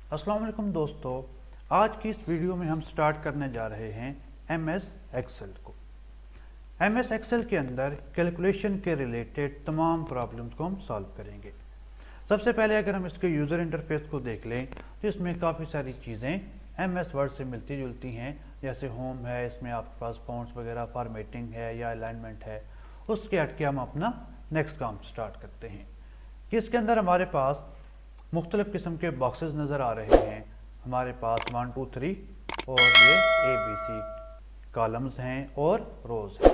अस्सलाम वालेकुम दोस्तों, आज की इस वीडियो में हम स्टार्ट करने जा रहे हैं एमएस एक्सेल को। एमएस एक्सेल के अंदर कैलकुलेशन के रिलेटेड तमाम प्रॉब्लम्स को हम सॉल्व करेंगे। सबसे पहले अगर हम इसके यूज़र इंटरफेस को देख लें तो इसमें काफ़ी सारी चीज़ें एमएस वर्ड से मिलती जुलती हैं। जैसे होम है, इसमें आपके पास फॉन्ट्स वगैरह फॉर्मेटिंग है या अलाइनमेंट है। उसके हट के हम अपना नेक्स्ट काम स्टार्ट करते हैं कि इसके अंदर हमारे पास मुख्तलिफ़ किस्म के बॉक्सेस नज़र आ रहे हैं। हमारे पास 1 2 3 और ये ABC कॉलम्स हैं और रोज़ हैं।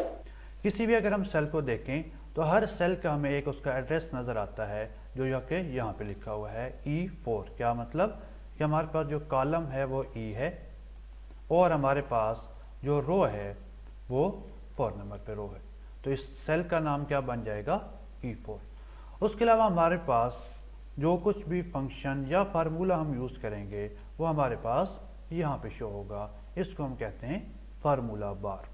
किसी भी अगर हम सेल को देखें तो हर सेल का हमें एक उसका एड्रेस नज़र आता है जो यहाँ पे लिखा हुआ है E4। क्या मतलब कि हमारे पास जो कॉलम है वो E है और हमारे पास जो रो है वो 4 नंबर पे रो है, तो इस सेल का नाम क्या बन जाएगा E4। उसके अलावा हमारे पास जो कुछ भी फंक्शन या फार्मूला हम यूज़ करेंगे वो हमारे पास यहाँ पे शो होगा। इसको हम कहते हैं फार्मूला बार।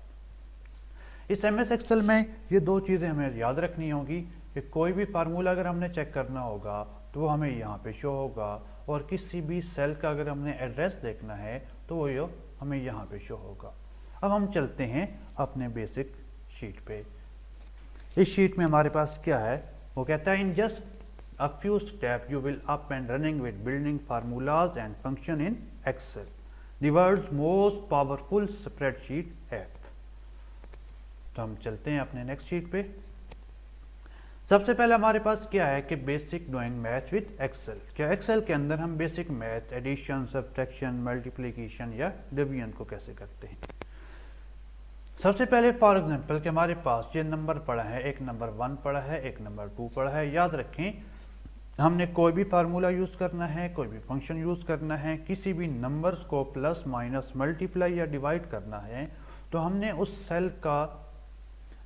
इस एमएस एक्सेल में ये दो चीज़ें हमें याद रखनी होगी कि कोई भी फार्मूला अगर हमने चेक करना होगा तो वो हमें यहाँ पे शो होगा, और किसी भी सेल का अगर हमने एड्रेस देखना है तो वो हमें यहाँ पे शो होगा। अब हम चलते हैं अपने बेसिक शीट पे। इस शीट में हमारे पास क्या है, वो कहता है in just a few steps you will up and running with building formulas and function in Excel, the world's most powerful spreadsheet app। तो हम चलते हैं अपने नेक्स्ट शीट पे। सबसे पहले हमारे पास क्या है कि basic doing math with Excel. क्या एक्सेल के अंदर हम basic math addition, subtraction, multiplication या डिवीजन को कैसे करते हैं। सबसे पहले फॉर एग्जांपल कि हमारे पास ये नंबर पड़ा है, एक नंबर 1 पड़ा है, एक नंबर 2 पड़ा है। याद रखें हमने कोई भी फार्मूला यूज़ करना है, कोई भी फंक्शन यूज़ करना है, किसी भी नंबर्स को प्लस माइनस मल्टीप्लाई या डिवाइड करना है तो हमने उस सेल का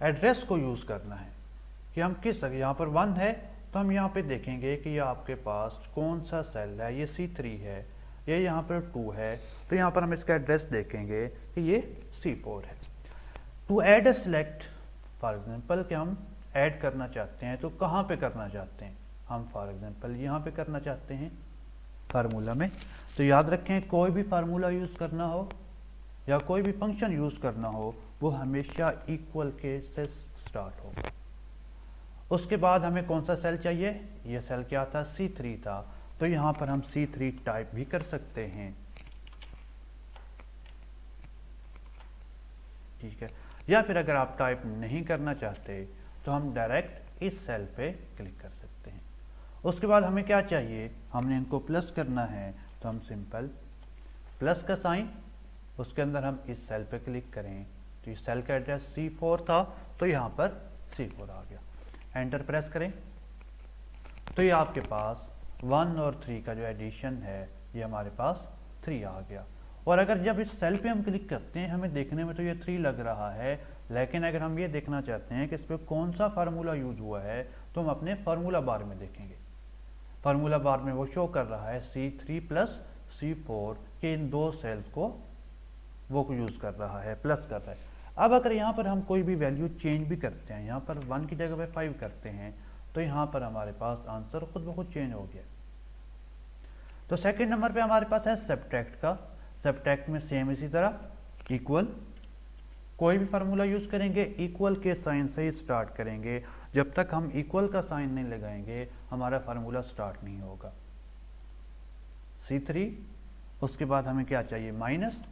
एड्रेस को यूज़ करना है कि हम किस, यहाँ पर 1 है तो हम यहाँ पे देखेंगे कि ये आपके पास कौन सा सेल है। ये C3 है, ये यहाँ पर 2 है, तो यहाँ पर हम इसका एड्रेस देखेंगे कि ये C4 है। To add a select, for example कि हम ऐड करना चाहते हैं तो कहाँ पे करना चाहते हैं, हम फॉर एग्जांपल यहाँ पे करना चाहते हैं फार्मूला में। तो याद रखें कोई भी फार्मूला यूज़ करना हो या कोई भी फंक्शन यूज़ करना हो वो हमेशा इक्वल के से स्टार्ट होगा। उसके बाद हमें कौन सा सेल चाहिए, ये सेल क्या था, C3 था, तो यहाँ पर हम C3 टाइप भी कर सकते हैं, ठीक है। या फिर अगर आप टाइप नहीं करना चाहते तो हम डायरेक्ट इस सेल पे क्लिक कर सकते हैं। उसके बाद हमें क्या चाहिए, हमने इनको प्लस करना है तो हम सिंपल प्लस का साइन, उसके अंदर हम इस सेल पे क्लिक करें तो इस सेल का एड्रेस C4 था तो यहाँ पर C4 आ गया। एंटर प्रेस करें तो ये आपके पास 1 और 3 का जो एडिशन है ये हमारे पास 3 आ गया। और अगर जब इस सेल पे हम क्लिक करते हैं हमें देखने में तो ये 3 लग रहा है, लेकिन अगर हम ये देखना चाहते हैं कि इस पर कौन सा फार्मूला यूज हुआ है तो हम अपने फार्मूला बार में देखेंगे। फार्मूला बार में वो शो कर रहा है C3 प्लस C4 के इन दो सेल्स को वो यूज़ कर रहा है, प्लस कर रहा है। अब अगर यहाँ पर हम कोई भी वैल्यू चेंज भी करते हैं, यहाँ पर 1 की जगह पे 5 करते हैं तो यहाँ पर हमारे पास आंसर खुद ब खुद चेंज हो गया। तो सेकंड नंबर पे हमारे पास है सब्ट्रैक्ट का। सब्ट्रैक्ट में सेम इसी तरह इक्वल, कोई भी फार्मूला यूज करेंगे इक्वल के साइन से ही स्टार्ट करेंगे। जब तक हम इक्वल का साइन नहीं लगाएंगे हमारा फार्मूला स्टार्ट नहीं होगा। C3, उसके बाद हमें क्या चाहिए, माइनस,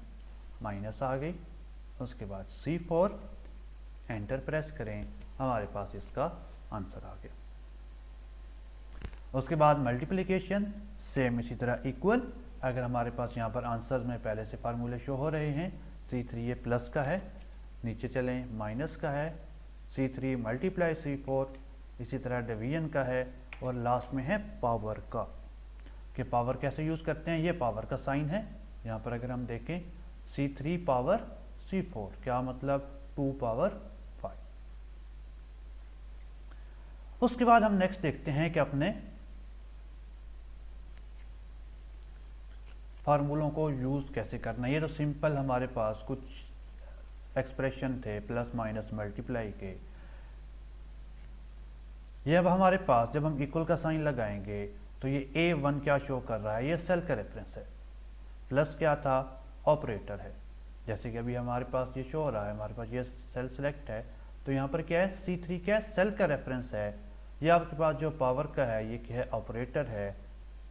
माइनस आ गई। उसके बाद C4, एंटर प्रेस करें, हमारे पास इसका आंसर आ गया। उसके बाद मल्टीप्लिकेशन, सेम इसी तरह इक्वल। अगर हमारे पास यहाँ पर आंसर में पहले से फार्मूले शो हो रहे हैं, C3 ये प्लस का है, नीचे चलें माइनस का है, C3 मल्टीप्लाई C4, इसी तरह डिवीजन का है, और लास्ट में है पावर का। कि पावर कैसे यूज़ करते हैं, ये पावर का साइन है। यहाँ पर अगर हम देखें C3 पावर C4, क्या मतलब 2 पावर 5। उसके बाद हम नेक्स्ट देखते हैं कि अपने फार्मूलों को यूज़ कैसे करना है। ये तो सिंपल हमारे पास कुछ एक्सप्रेशन थे प्लस माइनस मल्टीप्लाई के। ये अब हमारे पास जब हम इक्वल का साइन लगाएंगे तो ये A1 क्या शो कर रहा है, ये सेल का रेफरेंस है, प्लस क्या था, ऑपरेटर है। जैसे कि अभी हमारे पास ये शो हो रहा है, हमारे पास ये सेल सेलेक्ट है, तो यहाँ पर क्या है, C3 क्या है, सेल का रेफरेंस है। ये आपके पास जो पावर का है ये क्या है, ऑपरेटर है।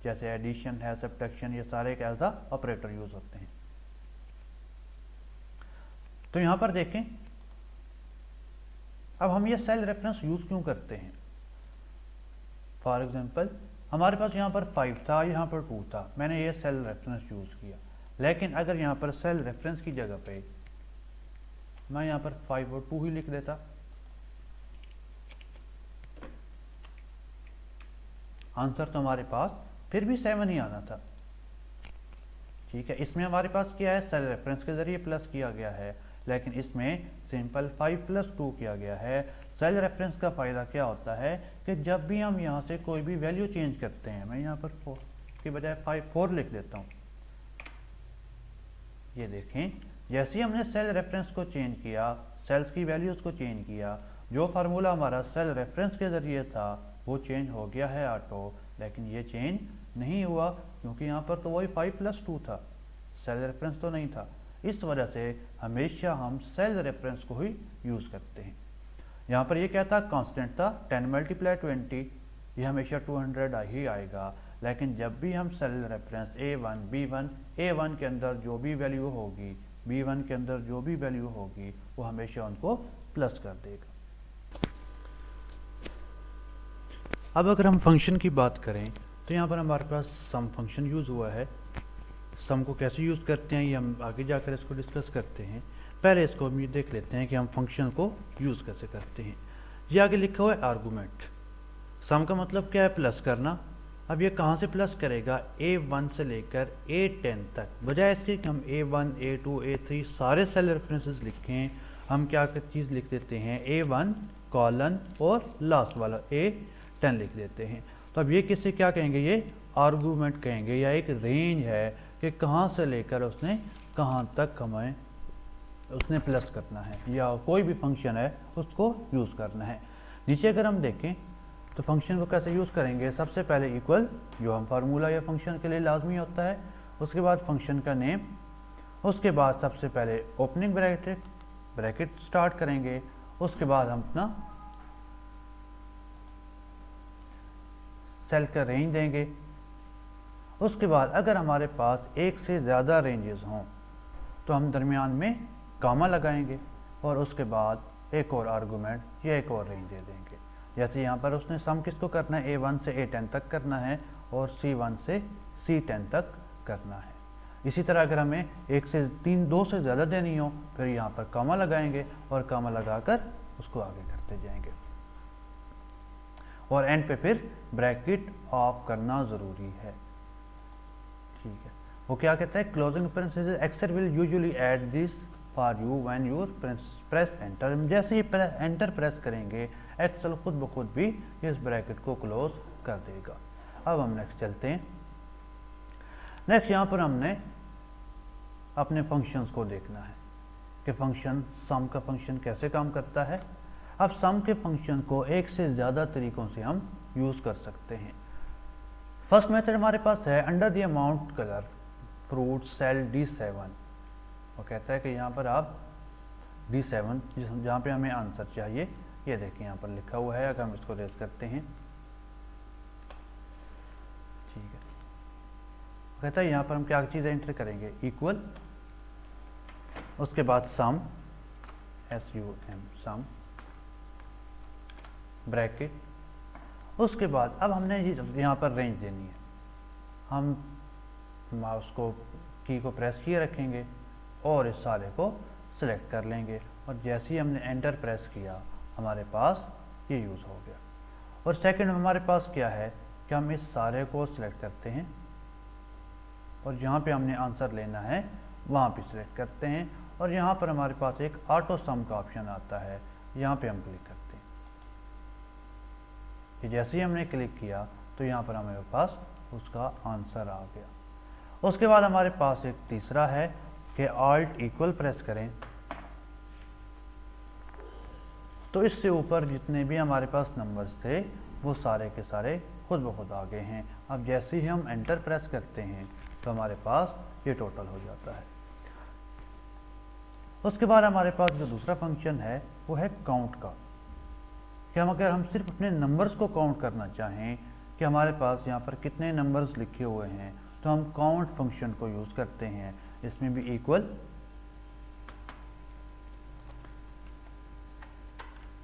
जैसे एडिशन है, सब्ट्रैक्शन, ये सारे एक एज द ऑपरेटर यूज होते हैं। तो यहाँ पर देखें, अब हम ये सेल रेफरेंस यूज क्यों करते हैं। फॉर एग्जांपल हमारे पास यहाँ पर 5 था, यहाँ पर 2 था, मैंने ये सेल रेफरेंस यूज किया। लेकिन अगर यहाँ पर सेल रेफरेंस की जगह पे मैं यहाँ पर 5 और 2 ही लिख देता, आंसर तो हमारे पास फिर भी 7 ही आना था। ठीक है, इसमें हमारे पास क्या है, सेल रेफरेंस के जरिए प्लस किया गया है, लेकिन इसमें सिंपल 5 + 2 किया गया है। सेल रेफरेंस का फ़ायदा क्या होता है कि जब भी हम यहाँ से कोई भी वैल्यू चेंज करते हैं, मैं यहाँ पर 4 की बजाय 4 लिख देता हूँ। ये देखें, जैसे ही हमने सेल रेफरेंस को चेंज किया, सेल्स की वैल्यूज़ को चेंज किया, जो फार्मूला हमारा सेल रेफरेंस के ज़रिए था वो चेंज हो गया है ऑटो। लेकिन ये चेंज नहीं हुआ क्योंकि यहाँ पर तो वही 5 + 2 था, सेल रेफरेंस तो नहीं था। इस वजह से हमेशा हम सेल रेफरेंस को ही यूज़ करते हैं। यहाँ पर ये क्या था, कांस्टेंट था, 10 × 20, ये हमेशा 200 ही आएगा। लेकिन जब भी हम cell reference A1 B1, A1 के अंदर जो भी वैल्यू होगी, B1 के अंदर जो भी वैल्यू होगी, वो हमेशा उनको प्लस कर देगा। अब अगर हम फंक्शन की बात करें तो यहाँ पर हमारे पास सम फंक्शन यूज़ हुआ है। सम को कैसे यूज़ करते हैं ये हम आगे जाकर इसको डिस्कस करते हैं। पहले इसको हम ये देख लेते हैं कि हम फंक्शन को यूज़ कैसे करते हैं। ये आगे लिखा हुआ है आर्गूमेंट। सम का मतलब क्या है, प्लस करना। अब ये कहाँ से प्लस करेगा, A1 से लेकर A10 तक। बजाय इसके कि हम A1 A2 A3 सारे सेल रेफरेंसेस लिखें, हम क्या चीज़ लिख देते हैं, A1 कॉलन और लास्ट वाला A10 लिख देते हैं। तो अब ये किससे क्या कहेंगे, ये आर्गूमेंट कहेंगे, या एक रेंज है कि कहाँ से लेकर उसने कहाँ तक हमें उसने प्लस करना है, या कोई भी फंक्शन है उसको यूज़ करना है। नीचे अगर हम देखें तो फंक्शन को कैसे यूज़ करेंगे, सबसे पहले इक्वल, जो हम फार्मूला या फंक्शन के लिए लाजमी होता है, उसके बाद फंक्शन का नेम, उसके बाद सबसे पहले ओपनिंग ब्रैकेट स्टार्ट करेंगे, उसके बाद हम अपना सेल का रेंज देंगे। उसके बाद अगर हमारे पास एक से ज़्यादा रेंजेस हों तो हम दरमियान में कामा लगाएंगे, और उसके बाद एक और आर्गूमेंट या एक और रेंज दे देंगे। जैसे यहाँ पर उसने सम किसको करना है, A1 से A10 तक करना है और C1 से C10 तक करना है। इसी तरह अगर हमें 1 से 2 से ज़्यादा देनी हो, फिर यहाँ पर कामा लगाएंगे और कामा लगाकर उसको आगे करते जाएंगे, और एंड पे फिर ब्रैकेट ऑफ करना ज़रूरी है। ठीक है, वो क्या कहता है, closing parenthesis Excel will usually add this for you when you press enter. जैसे ही एंटर प्रेस करेंगे, एक्सेल खुद ब खुद भी इस ब्रैकेट को क्लोज कर देगा। अब हम नेक्स्ट चलते हैं। नेक्स्ट यहाँ पर हमने अपने फंक्शंस को देखना है कि फंक्शन सम का फंक्शन कैसे काम करता है। अब सम के फंक्शन को एक से ज़्यादा तरीकों से हम यूज़ कर सकते हैं। फर्स्ट मेथड हमारे पास है under the amount colour fruit sale D7। वो कहता है कि यहाँ पर आप D7 जहाँ पे हमें आंसर चाहिए, ये देखिए यहाँ पर लिखा हुआ है। अगर हम इसको रेज करते हैं, ठीक है, कहता है यहाँ पर हम क्या चीज़ एंटर करेंगे, इक्वल, उसके बाद सम SUM सम ब्रैकेट, उसके बाद अब हमने यहाँ पर रेंज देनी है। हम माउस को की को प्रेस किए रखेंगे और इस सारे को सिलेक्ट कर लेंगे, और जैसे ही हमने एंटर प्रेस किया हमारे पास ये यूज़ हो गया। और सेकंड हमारे पास क्या है कि हम इस सारे को सिलेक्ट करते हैं और जहाँ पे हमने आंसर लेना है वहाँ पे सिलेक्ट करते हैं, और यहाँ पर हमारे पास एक ऑटो सम का ऑप्शन आता है, यहाँ पे हम क्लिक करते हैं। कि जैसे ही हमने क्लिक किया तो यहाँ पर हमारे पास उसका आंसर आ गया। उसके बाद हमारे पास एक तीसरा है कि ऑल्ट इक्वल प्रेस करें तो इससे ऊपर जितने भी हमारे पास नंबर्स थे वो सारे के सारे खुद ब खुद आ गए हैं। अब जैसे ही हम एंटर प्रेस करते हैं तो हमारे पास ये टोटल हो जाता है। उसके बाद हमारे पास जो दूसरा फंक्शन है वो है काउंट का, कि अगर हम सिर्फ अपने नंबर्स को काउंट करना चाहें कि हमारे पास यहाँ पर कितने नंबर्स लिखे हुए हैं, तो हम काउंट फंक्शन को यूज़ करते हैं। इसमें भी इक्वल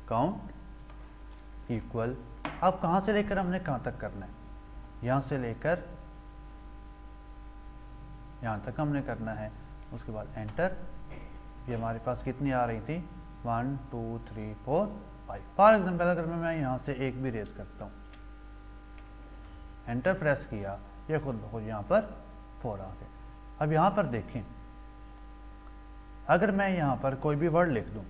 काउंट इक्वल, अब कहाँ से लेकर हमने कहाँ तक करना है, यहाँ से लेकर यहाँ तक हमने करना है। उसके बाद एंटर, ये हमारे पास कितनी आ रही थी 1 2 3 4 5। फॉर एग्जाम्पल अगर मैं यहाँ से एक भी रेज करता हूँ, एंटर प्रेस किया, ये खुद ब खुद यहाँ पर 4 आ गए। अब यहाँ पर देखें, अगर मैं यहाँ पर कोई भी वर्ड लिख दूँ,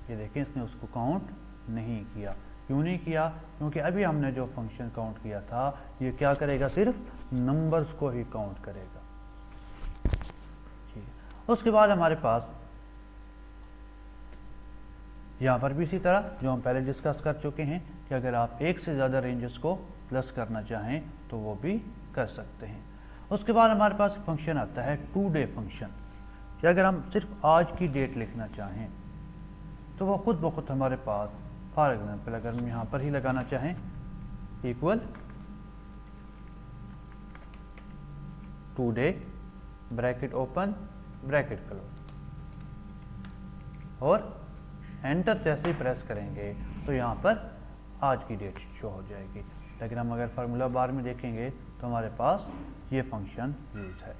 ये देखें इसने उसको काउंट नहीं किया। क्यों नहीं किया? क्योंकि अभी हमने जो फंक्शन काउंट किया था ये क्या करेगा, सिर्फ नंबर्स को ही काउंट करेगा। ठीक है। उसके बाद हमारे पास यहाँ पर भी इसी तरह जो हम पहले डिस्कस कर चुके हैं कि अगर आप एक से ज़्यादा रेंजेस को प्लस करना चाहें तो वो भी कर सकते हैं। उसके बाद हमारे पास फंक्शन आता है टू डे फंक्शन, कि अगर हम सिर्फ आज की डेट लिखना चाहें तो वो खुद ब खुद हमारे पास, फॉर एग्जाम्पल अगर हम यहाँ पर ही लगाना चाहें equal today bracket open bracket close, और एंटर जैसे ही प्रेस करेंगे तो यहाँ पर आज की डेट शो हो जाएगी। लेकिन हम अगर फार्मूला बार में देखेंगे तो हमारे पास ये फंक्शन यूज है।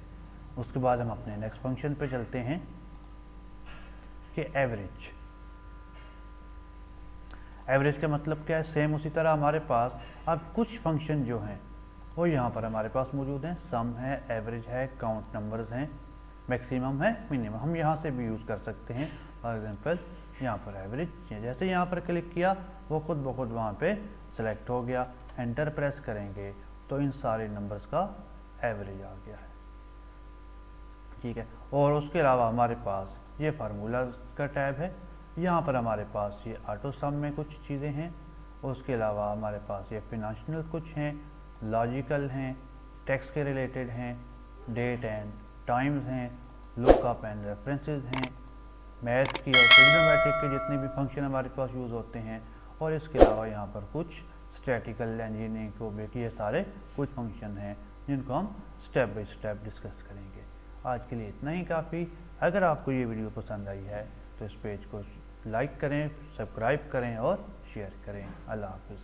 उसके बाद हम अपने नेक्स्ट फंक्शन पे चलते हैं कि एवरेज। एवरेज का मतलब क्या है? सेम उसी तरह हमारे पास अब कुछ फंक्शन जो हैं वो यहाँ पर हमारे पास मौजूद हैं। सम है, एवरेज है, काउंट नंबर्स हैं, मैक्सिमम है, मिनिमम। हम यहाँ से भी यूज़ कर सकते हैं। फॉर एग्जांपल यहाँ पर एवरेज, जैसे यहाँ पर क्लिक किया वो खुद ब खुद वहाँ पे सेलेक्ट हो गया। एंटर प्रेस करेंगे तो इन सारे नंबर्स का एवरेज आ गया है। ठीक है। और उसके अलावा हमारे पास ये फार्मूला का टैब है, यहाँ पर हमारे पास ये ऑटो सम में कुछ चीज़ें हैं। उसके अलावा हमारे पास ये फिनेंशियल कुछ हैं, लॉजिकल हैं, टेक्स्ट के रिलेटेड हैं, डेट एंड टाइम्स हैं, लुकअप एंड रेफरेंसेस हैं, मैथ की और ट्रिग्नोमेट्रिक के जितने भी फंक्शन हमारे पास यूज़ होते हैं। और इसके अलावा यहाँ पर कुछ स्टैटिकल इंजीनियरिंग को भी, ये सारे कुछ फंक्शन हैं जिनको हम स्टेप बाय स्टेप डिस्कस करेंगे। आज के लिए इतना ही काफ़ी। अगर आपको ये वीडियो पसंद आई है तो इस पेज को लाइक करें, सब्सक्राइब करें और शेयर करें। अल्लाह हाफ़िज़।